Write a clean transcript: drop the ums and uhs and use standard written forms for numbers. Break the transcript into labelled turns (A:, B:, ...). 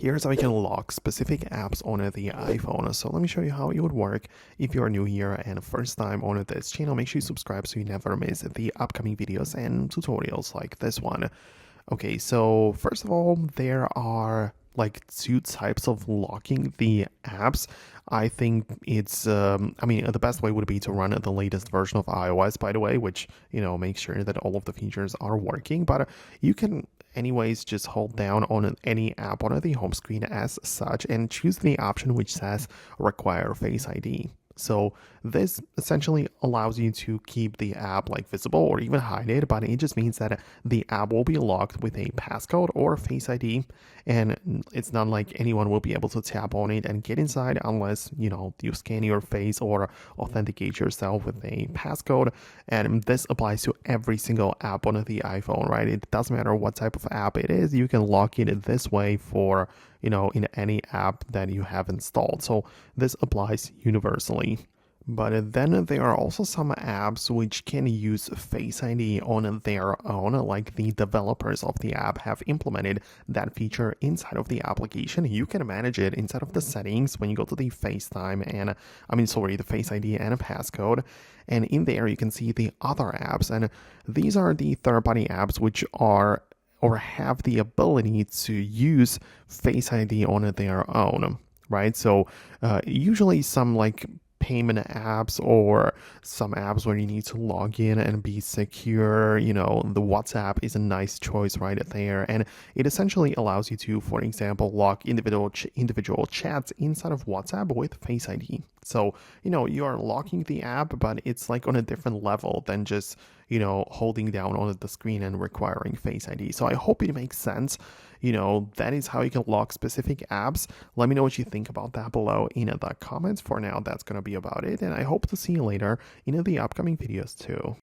A: Here's how you can lock specific apps on the iPhone. So let me show you how it would work. If you're new here and first time on this channel, make sure you subscribe so you never miss the upcoming videos and tutorials like this one. Okay, so first of all, there are like two types of locking the apps. I think it's, the best way would be to run the latest version of iOS, by the way, which, makes sure that all of the features are working. But you can anyways just hold down on any app on the home screen as such and choose the option which says require Face ID. So this essentially allows you to keep the app like visible or even hide it, but it just means that the app will be locked with a passcode or Face ID, and it's not like anyone will be able to tap on it and get inside unless, you scan your face or authenticate yourself with a passcode. And this applies to every single app on the iPhone, right? It doesn't matter what type of app it is, you can lock it this way for in any app that you have installed. So this applies universally. But then there are also some apps which can use Face ID on their own, like the developers of the app have implemented that feature inside of the application. You can manage it inside of the settings when you go to the FaceTime and, the Face ID and a passcode. And in there you can see the other apps. And these are the third-party apps which are or have the ability to use Face ID on their own, right? So usually some like payment apps or some apps where you need to log in and be secure, the WhatsApp is a nice choice right there. And it essentially allows you to, for example, lock individual chats inside of WhatsApp with Face ID. So, you are locking the app, but it's like on a different level than just, holding down on the screen and requiring Face ID. So I hope it makes sense. That is how you can lock specific apps. Let me know what you think about that below in the comments. For now, that's going to be about it. And I hope to see you later in the upcoming videos too.